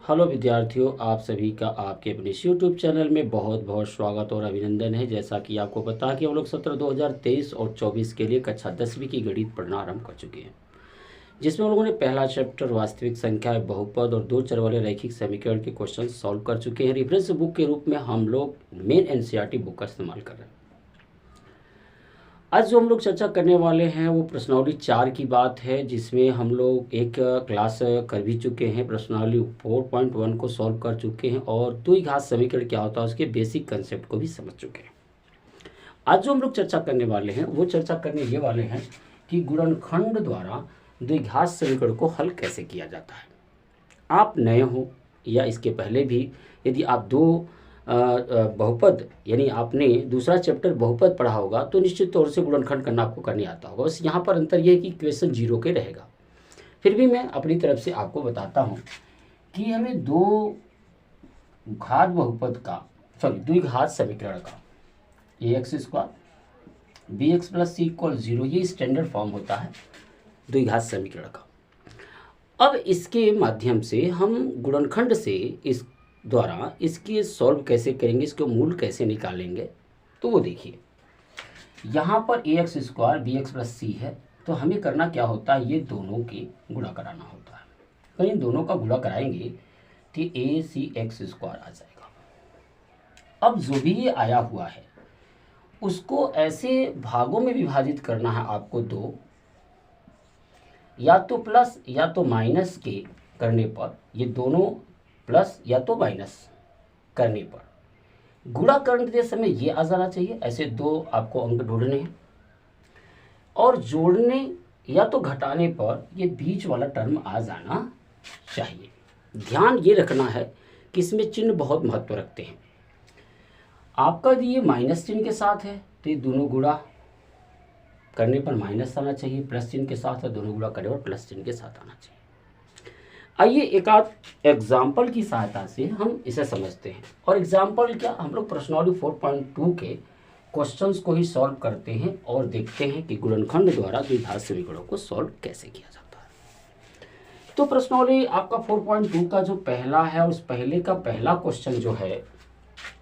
Hello विद्यार्थियों, आप सभी का आपके अपने इस यूट्यूब चैनल में बहुत बहुत स्वागत और अभिनंदन है। जैसा कि आपको पता कि हम लोग सत्र 2023 और 24 के लिए कक्षा 10वीं की गणित पढ़ना आरंभ कर चुके हैं, जिसमें हम लोगों ने पहला चैप्टर वास्तविक संख्या, बहुपद और दो चर वाले रैखिक समीकरण के क्वेश्चन सॉल्व कर चुके हैं। रेफरेंस बुक के रूप में हम लोग मेन एनसीईआरटी बुक का इस्तेमाल कर रहे हैं। आज जो हम लोग चर्चा करने वाले हैं वो प्रश्नावली 4 की बात है, जिसमें हम लोग एक क्लास कर भी चुके हैं। प्रश्नावली 4.1 को सॉल्व कर चुके हैं और द्विघात समीकरण क्या होता है उसके बेसिक कंसेप्ट को भी समझ चुके हैं। आज जो हम लोग चर्चा करने वाले हैं वो चर्चा करने ये वाले हैं कि गुणनखंड द्वारा द्विघात समीकरण को हल कैसे किया जाता है। आप नए हो या इसके पहले भी यदि आप दो बहुपद यानी आपने दूसरा चैप्टर बहुपद पढ़ा होगा तो निश्चित तौर से गुणनखंड करना आपको करने आता होगा। बस यहाँ पर अंतर यह है कि इक्वेशन 0 के रहेगा। फिर भी मैं अपनी तरफ से आपको बताता हूँ कि हमें दो घात बहुपद का द्विघात समीकरण का ax² bx + c = 0 ये स्टैंडर्ड फॉर्म होता है द्विघात समीकरण का। अब इसके माध्यम से हम गुणनखंड से इस द्वारा इसकी सॉल्व कैसे करेंगे, इसके मूल कैसे निकालेंगे, तो वो देखिए। यहाँ पर ax² bx + c है, तो हमें करना क्या होता है, ये दोनों के गुणा कराना होता है। तो इन दोनों का गुणा कराएंगे तो acx² आ जाएगा। अब जो भी ये आया हुआ है उसको ऐसे भागों में विभाजित करना है आपको, दो, या तो प्लस या तो माइनस के करने पर, ये दोनों प्लस या तो माइनस करने पर गुणा करते समय ये आ जाना चाहिए। ऐसे दो आपको अंक ढूंढने हैं और जोड़ने या तो घटाने पर ये बीच वाला टर्म आ जाना चाहिए। ध्यान ये रखना है कि इसमें चिन्ह बहुत महत्व रखते हैं। आपका यदि ये माइनस चिन्ह के साथ है तो ये दोनों गुणा करने पर माइनस आना चाहिए, प्लस चिन्ह के साथ है दोनों गुणा करने पर प्लस चिन्ह के साथ आना चाहिए। आइए एक आध एग्जाम्पल की सहायता से हम इसे समझते हैं। और एग्जाम्पल क्या, हम लोग प्रश्नावली 4.2 के क्वेश्चंस को ही सॉल्व करते हैं और देखते हैं कि गुणनखंड द्वारा द्विघात समीकरणों को सॉल्व कैसे किया जाता है। तो प्रश्नावली आपका 4.2 का जो पहला है, उस पहले का पहला क्वेश्चन जो है,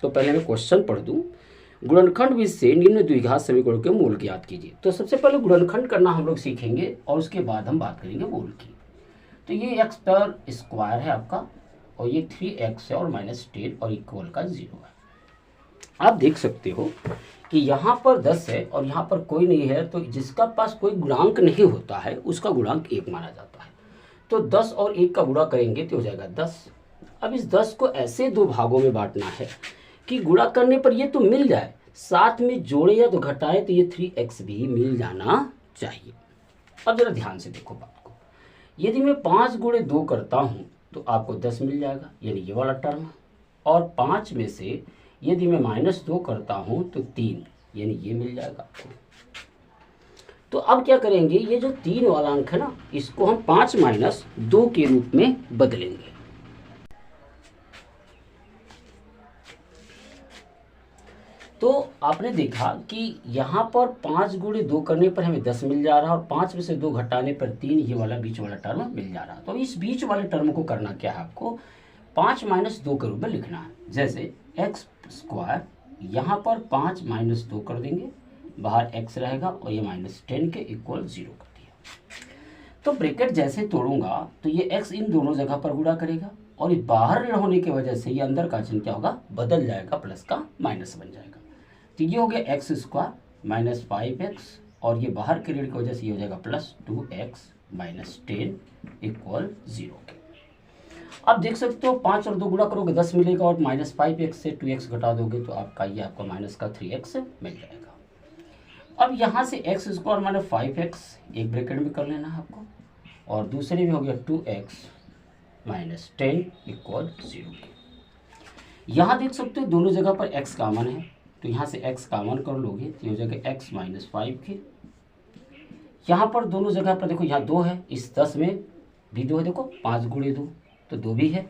तो पहले मैं क्वेश्चन पढ़ दूँ। गुणनखंड विधि से निम्न द्विघात समीकरणों के मूल ज्ञात कीजिए। तो सबसे पहले गुणनखंड करना हम लोग सीखेंगे और उसके बाद हम बात करेंगे मूल की। तो ये x² है आपका और ये 3x है और -10 और इक्वल का 0 है। आप देख सकते हो कि यहाँ पर 10 है और यहाँ पर कोई नहीं है, तो जिसका पास कोई गुणांक नहीं होता है उसका गुणांक 1 माना जाता है। तो 10 और 1 का गुणा करेंगे तो हो जाएगा 10। अब इस 10 को ऐसे दो भागों में बांटना है कि गुणा करने पर ये तो मिल जाए, साथ में जोड़े या तो घटाए तो ये 3x भी मिल जाना चाहिए। अब जरा ध्यान से देखो बात को। यदि मैं 5 × 2 करता हूँ तो आपको 10 मिल जाएगा, यानी ये वाला टर्म। और 5 में से यदि मैं -2 करता हूँ तो 3, यानी ये मिल जाएगा आपको। तो अब क्या करेंगे, ये जो 3 वाला अंक है ना, इसको हम 5 - 2 के रूप में बदलेंगे। तो आपने देखा कि यहाँ पर 5 × 2 करने पर हमें 10 मिल जा रहा है और 5 में से 2 घटाने पर 3, ये वाला बीच वाला टर्म मिल जा रहा है। तो इस बीच वाले टर्म को करना क्या है, आपको 5 - 2 के रूप में लिखना है। जैसे x², यहाँ पर 5 - 2 कर देंगे, बाहर x रहेगा और ये -10 के इक्वल 0 कर दिया। तो ब्रैकेट जैसे तोड़ूंगा तो ये x इन दोनों जगह पर गुणा करेगा और इस बाहर होने की वजह से ये अंदर का चिन्ह क्या होगा, बदल जाएगा, प्लस का माइनस बन जाएगा। तो ये हो गया x² - 5x और ये बाहर के ऋण की वजह से ये हो जाएगा +2x - 10 इक्वल 0 के। अब देख सकते हो 5 और 2 गुणा करोगे 10 मिलेगा और -5x से 2x घटा दोगे तो आपका ये आपका -3x मिल जाएगा। अब यहाँ से x² - 5x एक ब्रैकेट में कर लेना है आपको और दूसरे में हो गया 2x - 10 इक्वल 0 के। यहाँ देख सकते हो दोनों जगह पर x कॉमन है, तो यहाँ से x कॉमन कर लोगे तो हो जाएगा x - 5 के। यहाँ पर दोनों जगह पर देखो, यहाँ 2 है, इस 10 में भी 2 है, देखो 5 × 2 तो 2 भी है।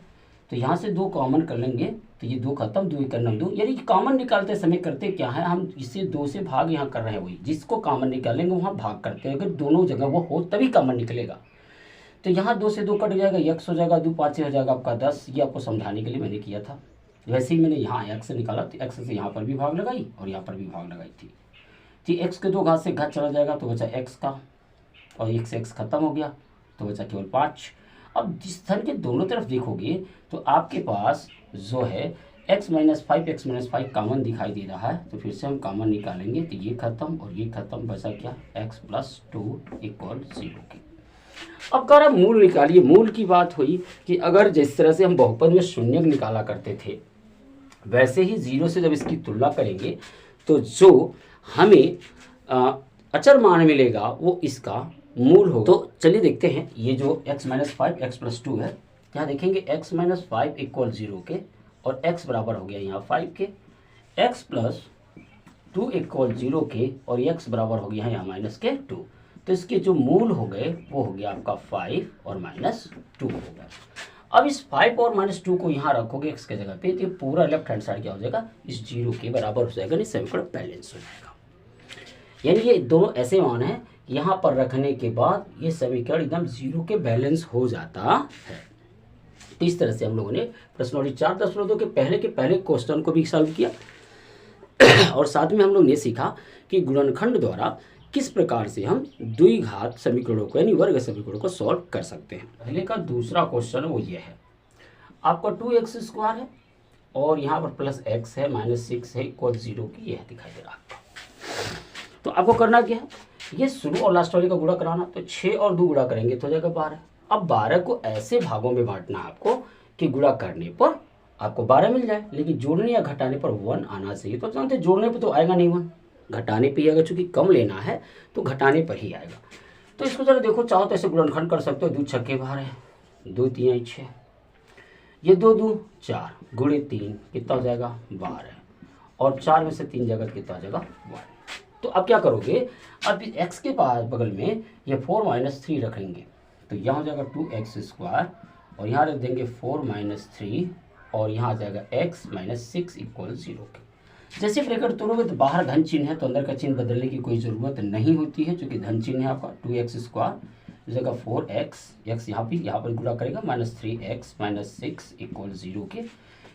तो यहाँ से 2 कॉमन कर लेंगे तो ये 2 खत्म, 2 करना 2, यानी कि कॉमन निकालते समय करते क्या है, हम इसे 2 से भाग यहाँ कर रहे हैं, वही जिसको कॉमन निकालेंगे वहाँ भाग करते हैं। अगर दोनों जगह वो हो तभी कॉमन निकलेगा। तो यहाँ 2 से 2 कट जाएगा, x हो जाएगा 2, 5 हो जाएगा आपका 10। ये आपको समझाने के लिए मैंने किया था। वैसे ही मैंने यहाँ x निकाला तो x से यहाँ पर भी भाग लगाई और यहाँ पर भी भाग लगाई थी। तो x के 2 घात से घात चला जाएगा तो बचा x का, और एक से x खत्म हो गया तो बचा केवल 5। अब जिस धन के दोनों तरफ देखोगे तो आपके पास जो है x - 5 कॉमन दिखाई दे रहा है, तो फिर से हम कॉमन निकालेंगे तो ये खत्म और ये खत्म, बचा क्या x + 2 = 0 के। अब कह रहा मूल निकालिए। मूल की बात हुई कि अगर जिस तरह से हम बहुपद में शून्य निकाला करते थे वैसे ही 0 से जब इसकी तुलना करेंगे तो जो हमें अचर मान मिलेगा वो इसका मूल हो। तो चलिए देखते हैं ये जो x - 5 x + 2 है, यहाँ देखेंगे x - 5 = 0 के और x बराबर हो गया यहाँ 5 के, x + 2 = 0 के और x बराबर हो गया यहाँ -2। तो इसके जो मूल हो गए वो हो गया आपका 5 और -2 हो गया। अब इस 5 और -2 को यहाँ रखोगे x के जगह पे तो ये पूरा लेफ्ट हैंड साइड क्या हो जाएगा, इस 0 के बराबर हो जाएगा, नहीं समीकरण बैलेंस हो जाएगा। यानी ये दोनों ऐसे मान हैं यहाँ पर रखने के बाद ये समीकरण एकदम 0 के बैलेंस हो जाता है। तो इस तरह से हम लोगों ने प्रश्नोत्तरी 4.2 के पहले क्वेश्चन को भी सॉल्व किया और साथ में हम लोग ने सीखा कि गुणनखंड द्वारा किस प्रकार से हम द्विघात समीकरणों को यानी वर्ग समीकरणों को सॉल्व कर सकते हैं। पहले का दूसरा क्वेश्चन वो ये है, आपका 2x² है और यहाँ पर +x है -6 है = 0 की, यह दिखाई दे रहा है आपको। तो आपको करना क्या है, ये शुरू और लास्ट वाले का गुणा कराना। तो 6 और 2 गुणा करेंगे तो हो जाएगा 12। अब 12 को ऐसे भागों में बांटना आपको कि गुणा करने पर आपको 12 मिल जाए, लेकिन जोड़ने या घटाने पर 1 आना चाहिए। तो आप जानते हैं जोड़ने पर तो आएगा नहीं 1, घटाने पे ही आएगा, चूंकि कम लेना है तो घटाने पर ही आएगा। तो इसको जरा देखो, चाहो तो ऐसे गुणनखंड कर सकते हो। 2 छक्के 12 है, 2 3 6, ये 2 2 4 गुणे 3 कितना हो जाएगा 12, और 4 में से 3 जगह कितना हो जाएगा 1। तो अब क्या करोगे, अब x के पास बगल में ये 4 - 3 रखेंगे तो यहाँ हो जाएगा 2x² और यहाँ रख देंगे 4 - 3 और यहाँ आ जाएगा x - 6 = 0 के। जैसे ब्रैकेट तोड़ोगे तो बाहर धन चिन्ह है तो अंदर का चिन्ह बदलने की कोई ज़रूरत नहीं होती है, क्योंकि धन चिन्ह है आपका। 2x² जगह 4x यहाँ पर गुणा करेगा -3x - 6 = 0 के।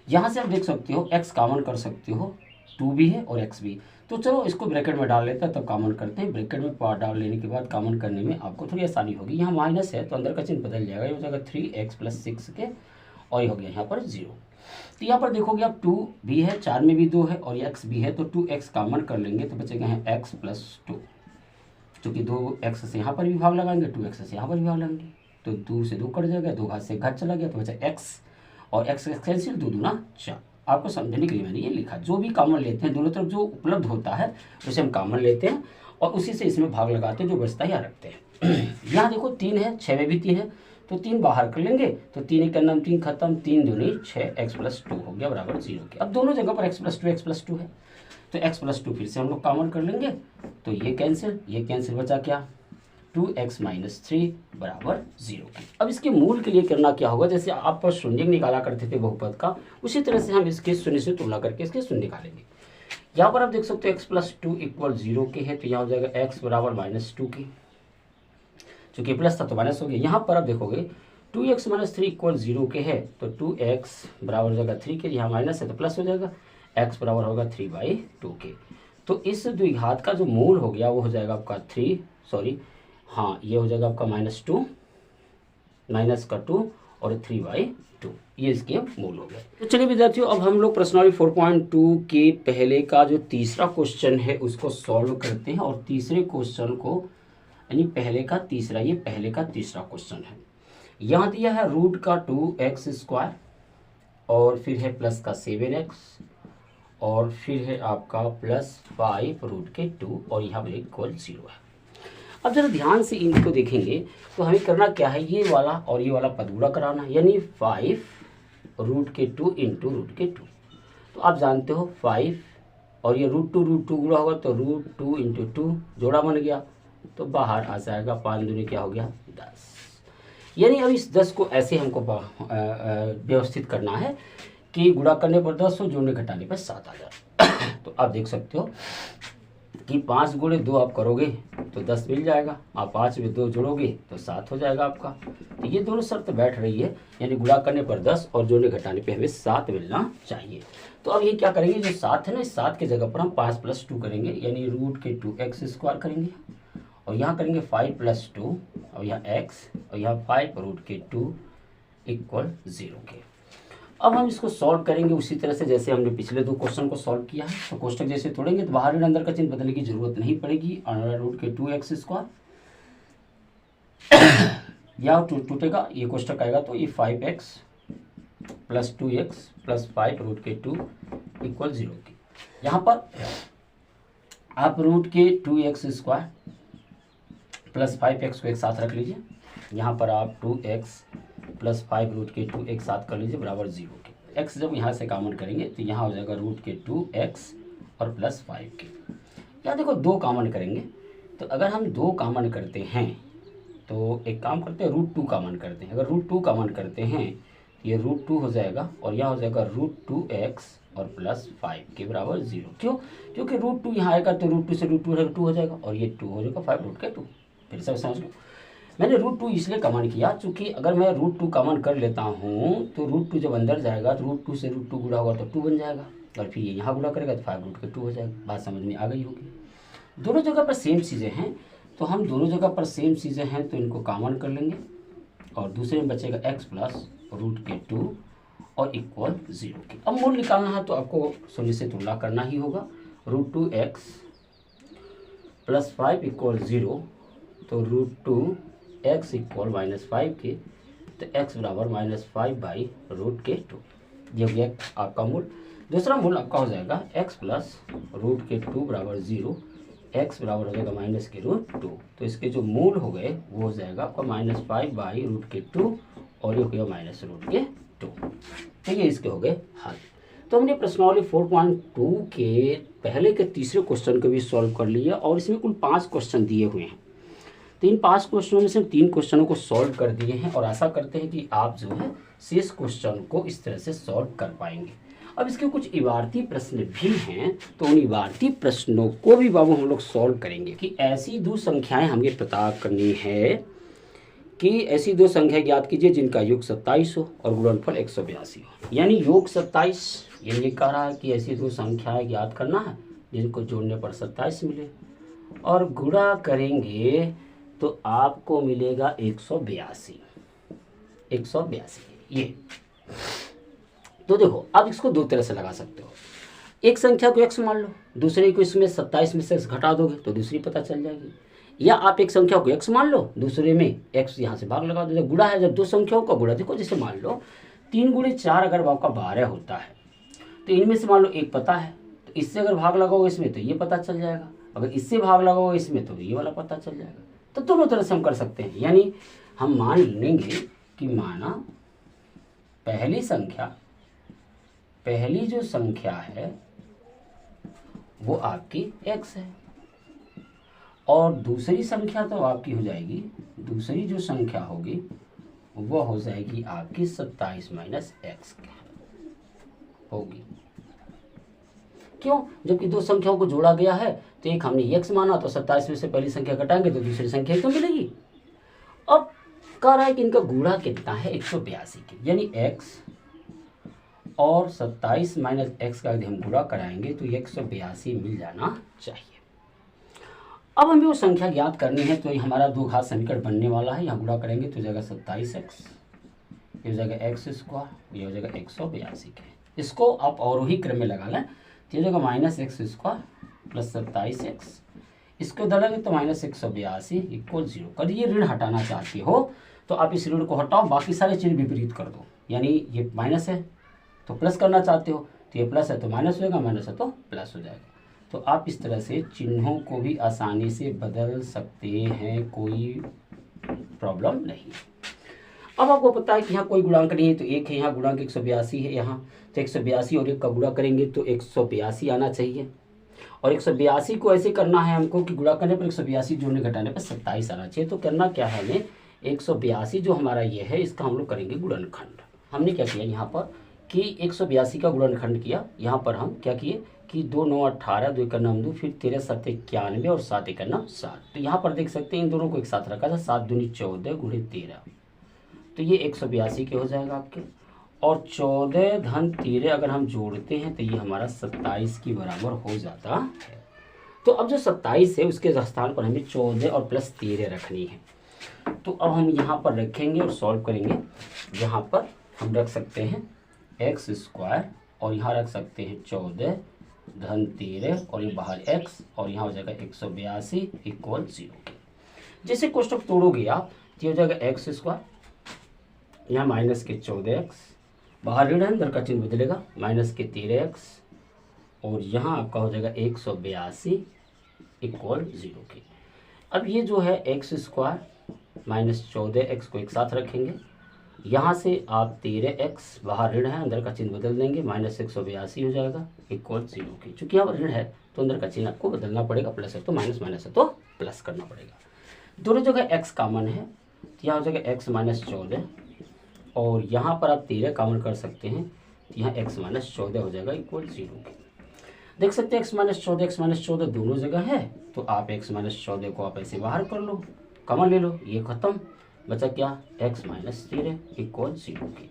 यहाँ से आप देख सकते हो x कॉमन कर सकते हो, 2 भी है और x भी। तो चलो इसको ब्रैकेट में डाल लेते हैं, तब कॉमन करते हैं। ब्रैकेट में पार डाल लेने के बाद कॉमन करने में आपको थोड़ी आसानी होगी। यहाँ माइनस है तो अंदर का चिन्ह बदल जाएगा, ये हो जाएगा 3x + 6 के और ये हो गया यहाँ पर 0। तो यहाँ पर देखोगे आप 2 भी है, 4 में भी 2 है और x भी है, तो 2x कॉमन कर लेंगे तो बचेगा यहाँ x + 2। चूँकि 2x से यहाँ पर भी भाग लगाएंगे, 2x से यहाँ पर भी भाग लगाएंगे तो 2 से 2 कट जाएगा, 2 घात से घात चला गया तो बचा x और x कैंसिल, 2 दूना 4। आपको समझने के लिए मैंने ये लिखा। जो भी कॉमन लेते हैं, दोनों तरफ जो उपलब्ध होता है उसे हम कॉमन लेते हैं और उसी से इसमें भाग लगाते हैं, जो बचता है यहाँ रखते हैं। यहाँ देखो 3 है, 6 में भी 3 है तो 3 बाहर कर लेंगे तो 3 1 नाम 3 खत्म, 3 दूनी 6 x + 2 हो गया बराबर 0 के। अब दोनों जगह पर x + 2 है तो x + 2 फिर से हम लोग कॉमन कर लेंगे तो ये कैंसिल, बचा क्या 2x - 3 बराबर 0 के। अब इसके मूल के लिए करना क्या होगा, जैसे आप शून्य निकाला करते थे बहुपद का, उसी तरह से हम इसके शून्य से तुलना करके इसके शून्य निकालेंगे। यहाँ पर आप देख सकते हो x + 2 = 0 के है तो यहाँ हो जाएगा x बराबर -2 की, चूँकि प्लस था तो माइनस हो गया। यहाँ पर आप देखोगे 2x - 3 = 0 के है तो 2x बराबर हो जाएगा 3 के, यहाँ माइनस है तो प्लस हो जाएगा, x बराबर होगा 3/2 के। तो इस द्विघात का जो मूल हो गया वो हो जाएगा आपका ये हो जाएगा आपका -2 -2 और 3/2, ये इसके मूल हो गए। तो चलिए विद्यार्थियों, अब हम लोग प्रश्नावली 4.2 के पहले का जो तीसरा क्वेश्चन है उसको सॉल्व करते हैं और तीसरे क्वेश्चन को यानी पहले का तीसरा क्वेश्चन है। यहाँ दिया है √2x² और फिर है प्लस का 7x और फिर है आपका +5√2 और यहाँ पर इक्वल 0 है। अब जरा ध्यान से इनको देखेंगे तो हमें करना क्या है, ये वाला और ये वाला पद गुणा कराना, यानी 5√2 × √2। तो आप जानते हो 5 और ये √2 गुणा होगा तो √2 × 2 जोड़ा बन गया तो बाहर आ जाएगा 5 दूनी क्या हो गया 10। यानी अब इस 10 को ऐसे हमको व्यवस्थित करना है कि गुणा करने पर 10 हो, जोड़ने घटाने पर 7 आ जाए। तो आप देख सकते हो कि 5 गुणे 2 आप करोगे तो 10 मिल जाएगा, आप 5 में 2 जोड़ोगे तो 7 हो जाएगा आपका। तो ये दोनों शर्त बैठ रही है, यानी गुणा करने पर 10 और जोड़ने घटाने पे हमें 7 मिलना चाहिए। तो अब ये क्या करेंगे, जो 7 है ना, इस 7 के जगह पर हम 5 + 2 करेंगे, यानी √2x² करेंगे, और यहाँ करेंगे 5 + 2 और यहाँ x और यहाँ 5 √2 = 0 के। अब हम इसको सॉल्व करेंगे उसी तरह से जैसे हमने पिछले 2 क्वेश्चन को सॉल्व किया है। तो कोष्टक जैसे तोड़ेंगे तो बाहर और अंदर का चिन्ह बदलने की जरूरत नहीं पड़ेगी। √2x², या टूटेगा, ये कोष्टक आएगा तो ये 5x + 2x + 5 √2 = 0 की। यहाँ पर आप √2x² + 5x को एक साथ रख लीजिए, यहाँ पर आप 2x + 5 √2 एक साथ कर लीजिए बराबर 0 के। x जब यहाँ से कॉमन करेंगे तो यहाँ हो जाएगा √2x और +5 के। यहाँ देखो 2 कॉमन करेंगे, तो अगर हम 2 कॉमन करते हैं तो एक काम करते हैं, √2 कॉमन करते हैं। अगर √2 कॉमन करते हैं ये √2 हो जाएगा और यहाँ हो जाएगा √2x और +5 के बराबर 0। क्यों? क्योंकि √2 यहाँ आएगा तो √2 से √2 हो जाएगा और ये 2 हो जाएगा 5√2। फिर से समझ लो, मैंने √2 इसलिए कॉमन किया क्योंकि अगर मैं √2 कॉमन कर लेता हूँ तो √2 जब अंदर जाएगा तो √2 से √2 गुणा होगा तो 2 बन जाएगा, और फिर ये यहाँ गुणा करेगा तो 5√2 हो जाएगा। बात समझ में आ गई होगी। दोनों जगह पर सेम चीज़ें हैं, तो हम दोनों जगह पर सेम चीज़ें हैं तो इनको कॉमन कर लेंगे, और दूसरे में बचेगा x + √2 और = 0 के। अब मूल निकालना है तो आपको शून्य से तुलना करना ही होगा। √2x + 5 = 0, तो √2x = -5 के, तो x बराबर -5/√2। ये हो गया आपका मूल। दूसरा मूल आपका हो जाएगा x + √2 बराबर 0, x बराबर हो जाएगा -√2। तो इसके जो मूल हो गए वो हो जाएगा आपका -5/√2 और ये हो गया -√2। तो ये इसके हो गए हल। तो हमने प्रश्नावली 4.2 के पहले के तीसरे क्वेश्चन को भी सॉल्व कर लिया, और इसमें कुल 5 क्वेश्चन दिए हुए हैं। तो इन 5 क्वेश्चनों में से 3 क्वेश्चनों को सॉल्व कर दिए हैं, और आशा करते हैं कि आप जो है शेष क्वेश्चन को इस तरह से सॉल्व कर पाएंगे। अब इसके कुछ इबारती प्रश्न भी हैं, तो उन इबारती प्रश्नों को भी बाबू हम लोग सॉल्व करेंगे कि ऐसी 2 संख्याएं हमें पता करनी है कि ऐसी 2 संख्या ज्ञात कीजिए जिनका योग 27 हो और गुणनफल 182 हो। यानी योग 27, ये कह रहा है कि ऐसी 2 संख्याएं ज्ञात करना है जिनको जोड़ने पर 27 मिले, और गुणा करेंगे तो आपको मिलेगा 182। ये तो देखो, अब इसको 2 तरह से लगा सकते हो। एक संख्या को x मान लो, दूसरे को इसमें 27 में से x घटा दोगे तो दूसरी पता चल जाएगी, या आप एक संख्या को x मान लो, दूसरे में x यहाँ से भाग लगा दो। जब गुणा है, जब 2 संख्याओं का गुणा, देखो जैसे मान लो 3 × 4 अगर आपका 12 होता है, तो इनमें से मान लो एक पता है, तो इससे अगर भाग लगाओगे इसमें तो ये पता चल जाएगा, अगर इससे भाग लगाओगे इसमें तो ये वाला पता चल जाएगा। तो दोनों तरह से हम कर सकते हैं। यानी हम मान लेंगे कि माना पहली जो संख्या है वो आपकी x है, और दूसरी संख्या तो आपकी हो जाएगी, दूसरी जो संख्या होगी वो हो जाएगी आपकी 27 - x होगी। क्यों? जबकि 2 संख्याओं को जोड़ा गया है, तो एक हमने x माना तो 27 में से पहली संख्या घटाएंगे तो दूसरी संख्या तो मिलेगी। अब कह रहा है कि इनका गुणा कितना है, 182 की, यानी x और 27 - x का यदि हम गुणा कराएंगे तो 182 मिल जाना चाहिए। अब हमें वो संख्या ज्ञात करनी है, तो हमारा 2 घात समीकरण बनने वाला है। यहाँ गुणा करेंगे तो हो जाएगा 27x, ये हो जाएगा x², ये हो जाएगा 182 के। इसको आप अवरोही क्रम में लगा लें तो ये हो जाएगा -x² + 27x, इसको डालेंगे तो -182 = 0। कर ये ऋण हटाना चाहते हो तो आप इस ऋण को हटाओ, बाकी सारे चिन्ह विपरीत कर दो। यानी ये माइनस है तो प्लस करना चाहते हो तो ये प्लस है तो माइनस होगा, माइनस है तो प्लस हो जाएगा। तो आप इस तरह से चिन्हों को भी आसानी से बदल सकते हैं, कोई प्रॉब्लम नहीं। अब आपको पता है कि यहाँ कोई गुणांक नहीं है, तो 1 है, यहाँ गुणांक 182 है, यहाँ तो 182 और 1 का गुणा करेंगे तो 182 आना चाहिए। और 182 को ऐसे करना है हमको कि गुणा करने पर 182 जोड़ने घटाने पर 27 आना चाहिए। तो करना क्या है हमें, 182 जो हमारा ये है इसका हम लोग करेंगे गुणनखंड। हमने क्या किया यहाँ पर कि 182 का गुणनखंड किया। यहाँ पर हम क्या किए कि 2 9 18, 2 का नाम 2, फिर 13 7 91 और 7 1 9 7। तो यहाँ पर देख सकते हैं इन दोनों को एक साथ रखा था, 7 दूनी 14 गुणे 13, तो ये 182 के हो जाएगा आपके। और 14 धन 13 अगर हम जोड़ते हैं तो ये हमारा 27 के बराबर हो जाता है। तो अब जो 27 है उसके स्थान पर हमें 14 और प्लस 13 रखनी है। तो अब हम यहाँ पर रखेंगे और सॉल्व करेंगे। यहाँ पर हम रख सकते हैं एक्स स्क्वायर और यहाँ रख सकते हैं 14 धन 13 और ये बाहर x और यहाँ हो जाएगा 182 इक्वल 0 के। जैसे कोष्टक तोड़ोगे आप तो हो जाएगा एक्स स्क्वायर, यहाँ माइनस के 14x, बाहर ऋण है अंदर का चिन्ह बदलेगा, माइनस के 13x और यहाँ आपका हो जाएगा 182 इक्वल 0 के। अब ये जो है एक्स स्क्वायर माइनस 14x को एक साथ रखेंगे, यहाँ से आप 13x, बाहर ऋण है अंदर का चिन्ह बदल देंगे, माइनस 182 हो जाएगा इक्वल 0 के। चूँकि यहाँ ऋण है तो अंदर का चिन्ह आपको बदलना पड़ेगा, प्लस है तो माइनस, माइनस है तो प्लस करना पड़ेगा। दोनों जगह x कॉमन है तो यहाँ हो जाएगा x माइनस 14 और यहाँ पर आप 13 कॉमन कर सकते हैं तो यहाँ x माइनस 14 हो जाएगा इक्वल 0 के। देख सकते हैं x माइनस 14 दोनों जगह है, तो आप x माइनस 14 को आप ऐसे बाहर कर लो, कॉमन ले लो, ये खत्म, बचा क्या x माइनस 13 इक्वल 0 के।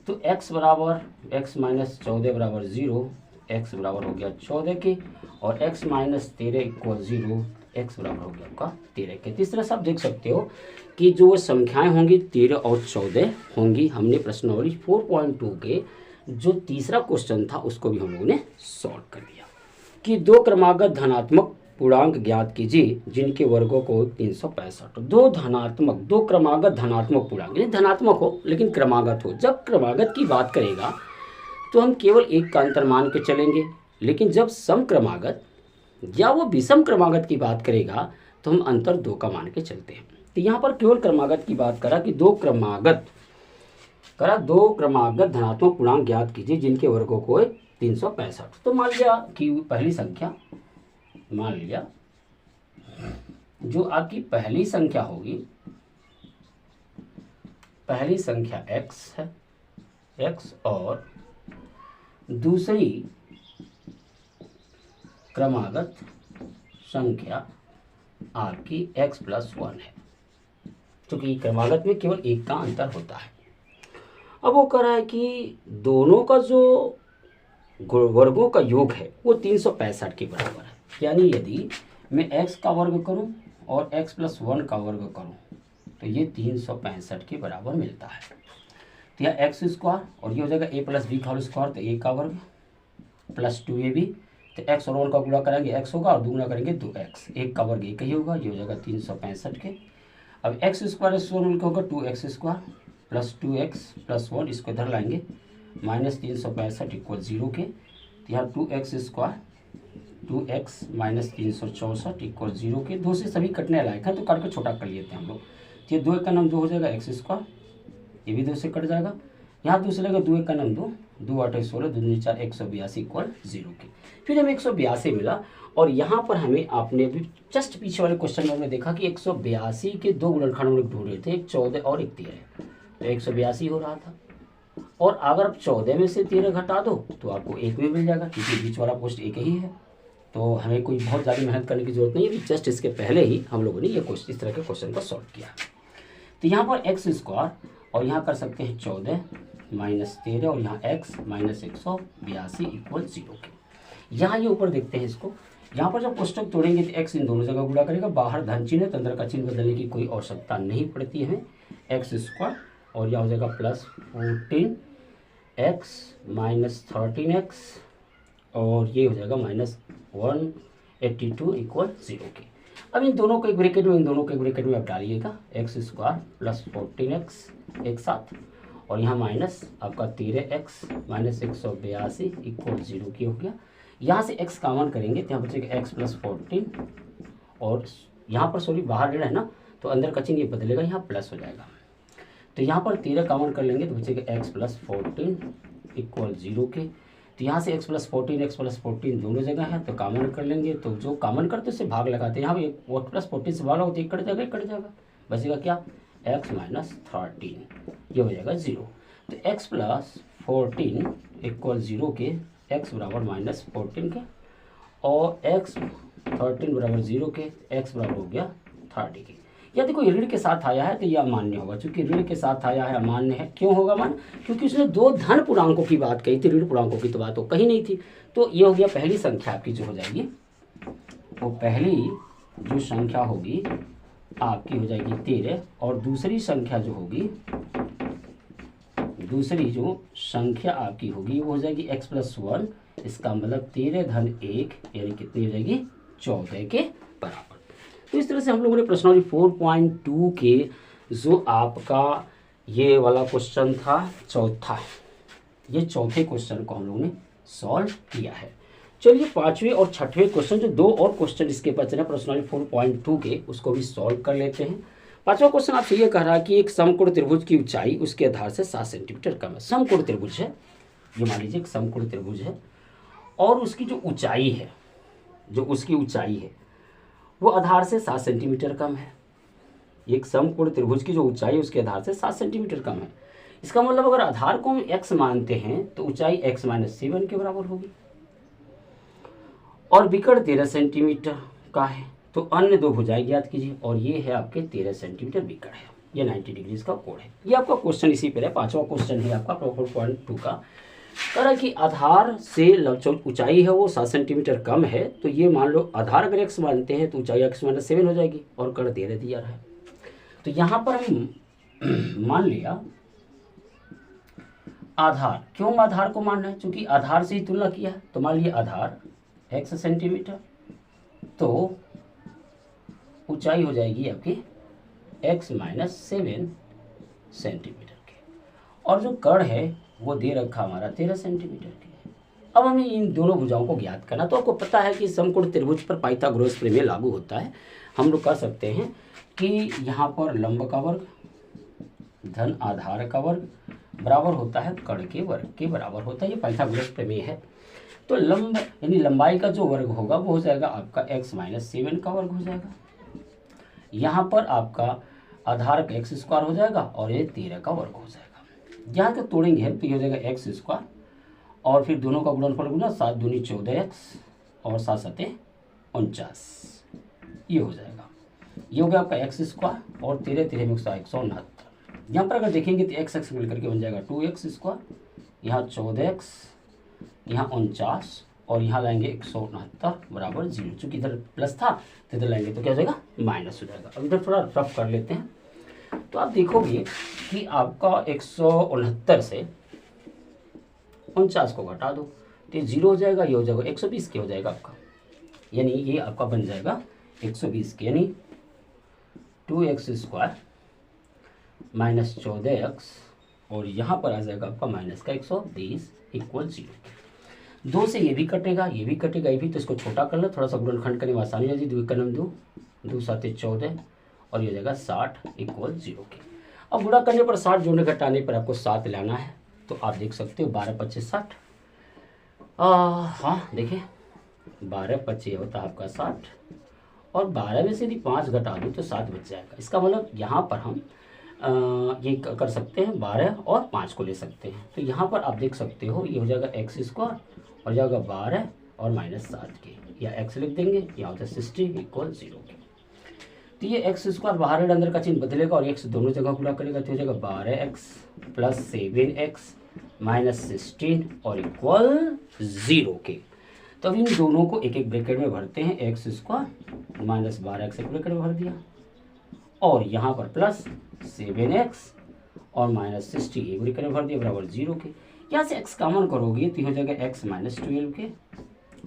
तो x बराबर x माइनस 14 बराबर 0, x बराबर हो गया 14 के, और x माइनस 13 इक्वल 0, x बराबर हो गया आपका 13 के। तो इस तरह से आप देख सकते हो कि जो संख्याएं होंगी 13 और 14 होंगी। हमने प्रश्नावली 4.2 के जो तीसरा क्वेश्चन था उसको भी हम लोगों ने सॉल्व कर दिया कि दो क्रमागत धनात्मक पूर्णांक ज्ञात कीजिए जिनके वर्गों को 365। दो क्रमागत धनात्मक पूर्णांक, यानी धनात्मक हो लेकिन क्रमागत हो। जब क्रमागत की बात करेगा तो हम केवल एक का अंतर मान के चलेंगे, लेकिन जब सम क्रमागत या वो विषम क्रमागत की बात करेगा तो हम अंतर 2 का मान के चलते हैं। तो यहाँ पर केवल क्रमागत की बात करा कि दो क्रमागत धनात्मक पूर्णांक ज्ञात कीजिए जिनके वर्गों को 365। तो मान लिया कि पहली संख्या, मान लिया जो आपकी पहली संख्या होगी, पहली संख्या x है, x, और दूसरी क्रमागत संख्या आपकी x प्लस 1 है, क्योंकि क्रमागत में केवल एक का अंतर होता है। अब वो कह रहा है कि दोनों का जो वर्गों का योग है वो 365 के बराबर है। यानी यदि मैं x का वर्ग करूं और x प्लस 1 का वर्ग करूं तो ये 365 के बराबर मिलता है। तो यह एक्स स्क्वायर और ये हो जाएगा a प्लस बी का होल स्क्वायर, तो a का वर्ग प्लस 2ab, तो x और 1 का गुणा करेंगे x होगा और दुगुना करेंगे 2x, एक का वर्ग एक ही होगा, ये हो जाएगा 365 के। अब एक्स स्क्वायर से 1 मिलकर होगा 2x square plus 2x plus 1, इसको इधर लाएंगे, माइनस 365 इक्वल 0 के। तो यहाँ 2x square 2x minus 364 equal 0 के। 2 से सभी कटने लायक है तो काट कर छोटा कर लेते हैं हम लोग। तो ये 2 1 का नाम 2 हो जाएगा x स्क्वायर, ये भी 2 से कट जाएगा, यहाँ 2 से लगेगा 2 1 का नाम 2, 2 8 16, 2 2 4 182 इक्वल 0 के। फिर हमें 182 मिला और यहाँ पर हमें आपने भी जस्ट पीछे वाले क्वेश्चन में हमने देखा कि 182 के दो गुणनखंड हम लोग ढूंढ रहे थे, एक 14 और एक 13, तो 182 हो रहा था। और अगर आप 14 में से 13 घटा दो तो आपको एक में मिल जाएगा, क्योंकि बीच वाला पोस्ट एक ही है, तो हमें कोई बहुत ज़्यादा मेहनत करने की जरूरत नहीं है। जस्ट इसके पहले ही हम लोगों ने ये इस तरह के क्वेश्चन को सॉल्व किया। तो यहाँ पर एक्स स्क्वायर और यहाँ कर सकते हैं 14 माइनस 13 और यहाँ x माइनस 182 इक्वल 0 के। यहाँ ये ऊपर देखते हैं इसको, यहाँ पर जब कोष्टक तोड़ेंगे तो x इन दोनों जगह गुणा करेगा, बाहर धन चिन्ह है तो अंदर का चिन्ह बदलने की कोई आवश्यकता नहीं पड़ती है। एक्स स्क्वायर और यहाँ हो जाएगा प्लस 14x माइनस 13x और ये हो जाएगा माइनस 182 इक्वल 0 के। अब इन दोनों को एक ब्रैकेट में, इन दोनों को एक ब्रैकेट में आप डालिएगा, एक्स स्क्वायर प्लस 14x एक साथ और यहाँ माइनस आपका 13x माइनस 182 इक्वल 0 की हो गया। यहाँ से x कॉमन करेंगे तो यहाँ बचेगा x प्लस 14 और यहाँ पर सॉरी बाहर ऋण है ना, तो अंदर का चिन्ह ये बदलेगा, यहाँ प्लस हो जाएगा। तो यहाँ पर 13 कॉमन कर लेंगे तो बचेगा x प्लस 14 इक्वल 0 के। तो यहाँ से x प्लस 14 दोनों जगह है तो कॉमन कर लेंगे, तो जो कॉमन करते उससे भाग लगाते हैं। यहाँ पर प्लस 14 से भाग लगाओ तो एक कट जाएगा, बचेगा क्या x माइनस 13, ये हो जाएगा 0। तो x प्लस 14 इक्वल 0 के, x बराबर माइनस 14 के और x 13 बराबर 0 के, x बराबर हो गया 30 के। या देखो ऋण के साथ आया है तो यह अमान्य होगा, क्योंकि ऋण के साथ आया है अमान्य है। क्यों होगा मान? क्योंकि उसने दो धन पूर्णांकों की बात कही थी, ऋण पूर्णांकों की तो बात तो कही नहीं थी। तो ये हो गया पहली संख्या आपकी जो हो जाएगी, वो पहली जो संख्या होगी आपकी हो जाएगी 13, और दूसरी संख्या जो होगी, दूसरी जो संख्या आपकी होगी वो हो जाएगी x+1। इसका मतलब 13 धन 1 यानी कितनी हो जाएगी? 14 के बराबर। तो इस तरह से हम लोगों ने प्रश्नावली 4.2 के जो आपका ये वाला क्वेश्चन था चौथा, ये चौथे क्वेश्चन को हम लोगों ने सॉल्व किया है। चलिए पांचवें और छठवें क्वेश्चन, जो दो और क्वेश्चन इसके बचे हैं प्रश्नावली 4.2 के, उसको भी सॉल्व कर लेते हैं। पांचवा क्वेश्चन आपसे ये कह रहा है कि एक समकोण त्रिभुज की ऊंचाई उसके आधार से 7 सेंटीमीटर कम है। समकोण त्रिभुज है, ये मान लीजिए एक समकोण त्रिभुज है और उसकी जो ऊंचाई है, जो उसकी ऊंचाई है वो आधार से 7 सेंटीमीटर कम है। एक समकोण त्रिभुज की जो ऊंचाई है उसके आधार से 7 सेंटीमीटर कम है। इसका मतलब अगर आधार को हम x मानते हैं तो ऊंचाई x-7 के बराबर होगी, और विकर्ण 13 सेंटीमीटर का है। तो अन्य दो भुजाएं ज्ञात कीजिए, और ये है आपके 13 सेंटीमीटर विकर्ण है, ये 90 डिग्री का कोण है। ये आपका क्वेश्चन इसी पर है, पांचवा क्वेश्चन है आपका 4.2 का। कह रहा कि आधार से ऊंचाई है वो 7 सेंटीमीटर कम है, तो ये मान लो आधार अगर x मानते हैं तो ऊंचाई x-7 हो जाएगी, और कर्ण 13 दिया है। तो यहाँ पर हम मान लिया आधार, क्यों आधार को मानना है? क्योंकि आधार से ही तुलना किया है। तो मान लिया आधार x सेंटीमीटर, तो ऊंचाई हो जाएगी आपकी x-7 सेंटीमीटर की, और जो कर्ण है वो दे रखा हमारा 13 सेंटीमीटर की। अब हमें इन दोनों भुजाओं को ज्ञात करना। तो आपको पता है कि समकोण त्रिभुज पर पाइथागोरस प्रमेय लागू होता है। हम लोग कह सकते हैं कि यहाँ पर लंब का वर्ग धन आधार का वर्ग बराबर होता है कर्ण के वर्ग के बराबर होता है। ये पाइथागोरस प्रमेय है। तो लंब यानी लंबाई का जो वर्ग होगा वो हो जाएगा आपका x-7 का वर्ग हो जाएगा। यहाँ पर आपका आधार का x² हो जाएगा और ये 13 का वर्ग हो जाएगा। यहाँ तक तोड़ेंगे तो ये हो जाएगा x² और फिर दोनों का गुणनफल गुना 7 दूनी 14x और 7 सते 49, ये हो जाएगा। ये हो गया आपका x² और 13 13 में 169। यहाँ पर अगर देखेंगे तो x मिल करके बन जाएगा 2x², यहाँ 14x, यहाँ 49 और यहाँ लाएंगे 169 बराबर 0। चूँकि इधर प्लस था तो इधर लाएंगे तो क्या हो जाएगा? माइनस हो जाएगा। अब इधर थोड़ा रफ कर लेते हैं तो आप देखोगे कि आपका 169 से 49 को घटा दो तो ये 0 हो जाएगा, ये हो जाएगा 120 के हो जाएगा आपका, यानी ये आपका बन जाएगा 120 के, यानी 2x² माइनस 14x और यहाँ पर आ जाएगा आपका माइनस का 120 इक्वल 0। 2 से ये भी कटेगा, ये भी कटेगा, ये भी, तो इसको छोटा कर लो, थोड़ा सा गुणनखंड करने में आसानी हो जाएगी। 2 का नाम 2, 2 7 14 और ये हो जाएगा 60 इक्वल 0 के। अब गुणा करने पर 60 जोड़ने घटाने पर आपको 7 लाना है, तो आप देख सकते हो 12 25 60। हाँ देखिए 12 25 होता है आपका 60 और 12 में से यदि 5 घटा दूँ तो 7 बच जाएगा। इसका मतलब यहाँ पर हम ये कर सकते हैं 12 और 5 को ले सकते हैं। तो यहाँ पर आप देख सकते हो ये हो जाएगा x² और जाएगा 12 और माइनस 7 के, या x लिख देंगे, यहाँ होता है 60 इक्वल 0 के। तो ये x² बाहर अंदर का चिन्ह बदलेगा और x दोनों जगह गुणा करेगा तो हो जाएगा 12x प्लस 7x माइनस 16 और इक्वल 0 के। तो अब इन दोनों को एक एक ब्रैकेट में भरते हैं, x² माइनस 12x एक ब्रैकेट में भर दिया और यहाँ पर प्लस 7x और माइनस 60 एक ब्रैकेट में भर दिया बराबर 0 के। यहाँ से x कॉमन करोगे तो हो जाएगा x माइनस 12 के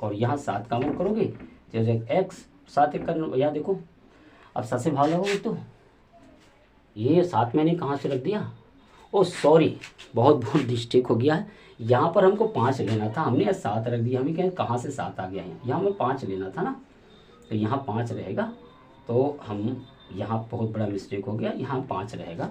और यहाँ 7 कॉमन करोगे तो हो जाएगा x 7 एक करना, यहाँ देखो अब 7 से भाग लगोगे तो ये 7 मैंने कहाँ से रख दिया, ओ सॉरी बहुत मिस्टेक हो गया है। यहाँ पर हमको 5 लेना था, हमने 7 रख दिया। हमें कहाँ से 7 आ गया है, यहाँ हमें 5 लेना था ना, तो यहाँ 5 रहेगा। तो हम यहाँ बहुत बड़ा मिस्टेक हो गया, यहाँ 5 रहेगा।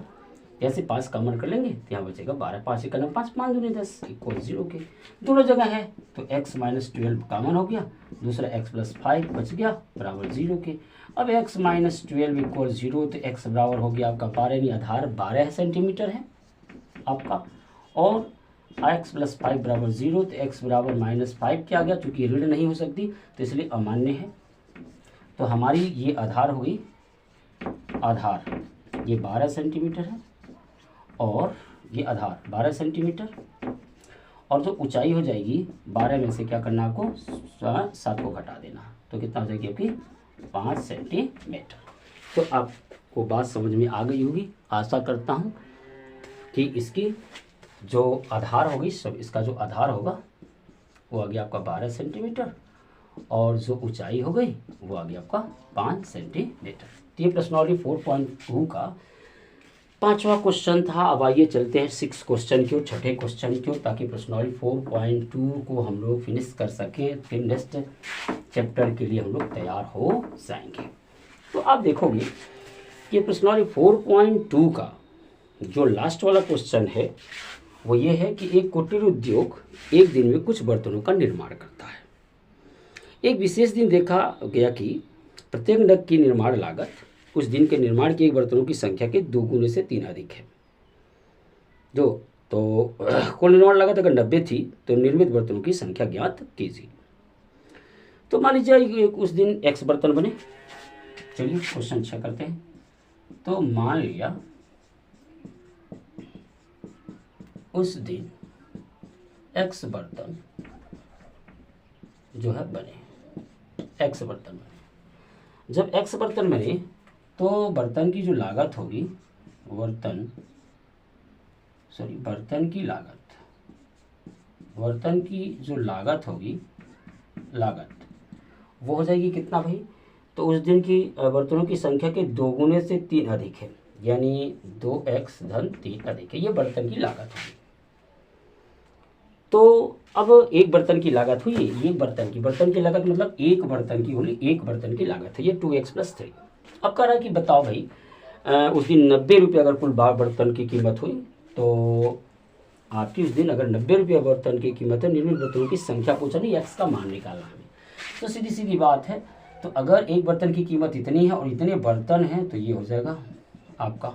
जैसे 5 कॉमन कर लेंगे तो यहाँ बचेगा 12, 5 एक 5 5 दूनी 10 इक्वल 0 के। दोनों जगह है तो x माइनस 12 कॉमन हो गया, दूसरा x प्लस 5 बच गया बराबर 0 के। अब x माइनस 12 इक्वल 0 तो x बराबर हो गया आपका 12, यानी आधार 12 सेंटीमीटर है आपका, और x प्लस 5 बराबर 0, तो x बराबर -5 क्या आ गया, चूँकि ऋण नहीं हो सकती तो इसलिए अमान्य है। तो हमारी ये आधार हुई, आधार ये 12 सेंटीमीटर है और ये आधार 12 सेंटीमीटर, और जो ऊंचाई हो जाएगी 12 में से क्या करना आपको, 7 को घटा देना, तो कितना हो जाएगी आपकी 5 सेंटीमीटर। तो आपको बात समझ में आ गई होगी। आशा करता हूँ कि इसकी जो आधार होगी, सब इसका जो आधार होगा वो आ गया आपका 12 सेंटीमीटर और जो ऊंचाई हो गई वो आ गया आपका 5 सेंटीमीटर। तो ये प्रश्नावली 4.2 का 5वां क्वेश्चन था। अब आइए चलते हैं 6 क्वेश्चन की ओर, छठे क्वेश्चन की ओर, ताकि प्रश्नावली 4.2 को हम लोग फिनिश कर सकें, फिर नेक्स्ट चैप्टर के लिए हम लोग तैयार हो जाएंगे। तो आप देखोगे कि प्रश्नावली 4.2 का जो लास्ट वाला क्वेश्चन है वो ये है कि एक कुटीर उद्योग एक दिन में कुछ बर्तनों का निर्माण करता है। एक विशेष दिन देखा गया कि प्रत्येक नग की निर्माण लागत उस दिन के निर्माण किए बर्तनों की संख्या के 2 गुने से 3 अधिक है। जो तो कुल निर्माण लागत अगर 90 थी तो निर्मित बर्तनों की संख्या ज्ञात कीजिए। तो मान लीजिए उस दिन x बर्तन बने। चलिए क्वेश्चन 6 करते हैं। तो मान लिया उस दिन x बर्तन जो है बने, x बर्तन बने। जब x बर्तन बने तो बर्तन की जो लागत होगी, बर्तन की जो लागत होगी, लागत वो हो जाएगी कितना भाई, तो उस दिन की बर्तनों की संख्या के 2 गुने से 3 अधिक है, यानी 2x धन 3 अधिक है, ये बर्तन की लागत होगी। तो अब एक बर्तन की लागत हुई, ये बर्तन की लागत मतलब एक बर्तन की होगी, एक बर्तन की लागत है ये 2x + 3। अब कह रहा है कि बताओ भाई उस दिन 90 रुपये अगर कुल बर्तन की कीमत हुई, तो आपकी उस दिन अगर 90 रुपये बर्तन की कीमत है, निर्मित बर्तनों की संख्या पूछा नहीं, x का मान निकालना हमें। तो सीधी सीधी बात है, तो अगर एक बर्तन की कीमत इतनी है और इतने बर्तन हैं तो ये हो जाएगा आपका,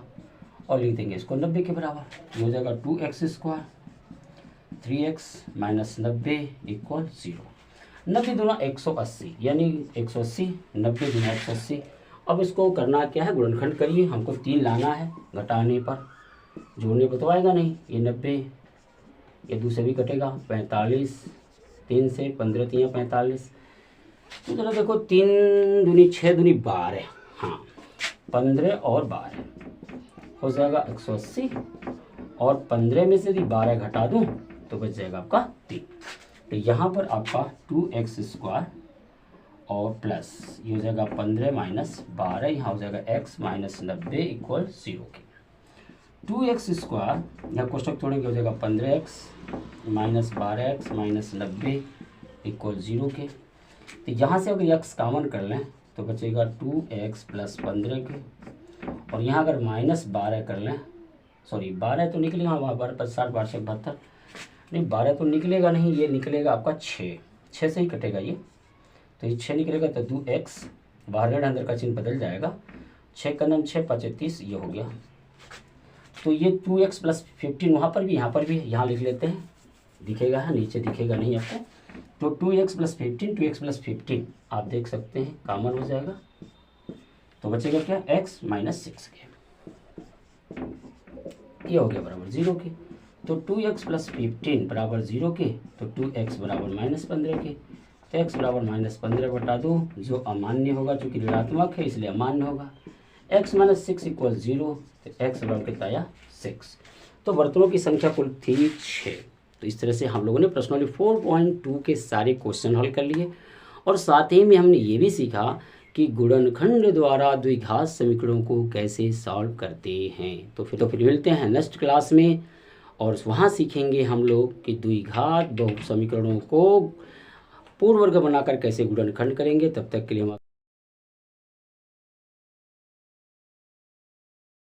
और लिख देंगे इसको 90 के बराबर, ये हो जाएगा 2x², 3x - 90 = 0। 90 दूना 180, यानी 180, 90 दूना 180। अब इसको करना क्या है, गुणनखंड करिए, हमको 3 लाना है, घटाने पर जोड़ने पर तो आएगा नहीं। ये 90, ये 2 से भी कटेगा, 45, 3 से 15 × 3 = 45। तो जरा देखो 3 दूनी 6 दूनी 12, हाँ 15 और 12 हो जाएगा 180, और 15 में से यदि 12 घटा दूँ तो बच जाएगा आपका 3। तो यहाँ पर आपका 2x² और प्लस ये हो जाएगा 15 - 12, यहाँ हो जाएगा x - 90 = 0 के। 2x² यहाँ कोष्टक तोड़ेंगे, हो जाएगा 15x - 12x - 90 = 0 के। तो यहाँ से अगर x कॉमन कर लें तो बचेगा 2x + 15 के, और यहाँ अगर -12 कर लें, सॉरी 12 तो निकलेगा, वहाँ 12 + 60 = 72, नहीं 12 तो निकलेगा नहीं, ये निकलेगा आपका 6 से ही कटेगा ये, तो ये 6 निकलेगा, तो 2x बाहर ऋण अंदर का चिन्ह बदल जाएगा, 6 का 9 6 × 35 ये हो गया। तो ये 2x + 15 वहाँ पर भी यहाँ पर भी, यहाँ लिख लेते हैं, दिखेगा है, नीचे दिखेगा नहीं आपको। तो 2x + 15, 2x + 15 आप देख सकते हैं कॉमन हो जाएगा, तो बचेगा क्या, x - 6 के, ये हो गया बराबर 0 के। तो 2x + 15 बराबर 0 के, तो 2x बराबर -15 के, तो x बराबर -15 बटा 2, जो अमान्य होगा, चूँकि ऋणात्मक है इसलिए अमान्य होगा। x - 6 = 0, तो x बराबर कितना आया 6। तो बर्तनों की संख्या कुल थी 6। तो इस तरह से हम लोगों ने प्रश्नावली 4.2 के सारे क्वेश्चन हल कर लिए, और साथ ही में हमने ये भी सीखा कि गुणनखंड द्वारा द्विघात समीकरणों को कैसे सॉल्व करते हैं। तो फिर मिलते हैं नेक्स्ट क्लास में, और वहाँ सीखेंगे हम लोग कि द्विघात बहु समीकरणों को पूर्ण वर्ग बनाकर कैसे गुणनखंड करेंगे। तब तक के लिए हम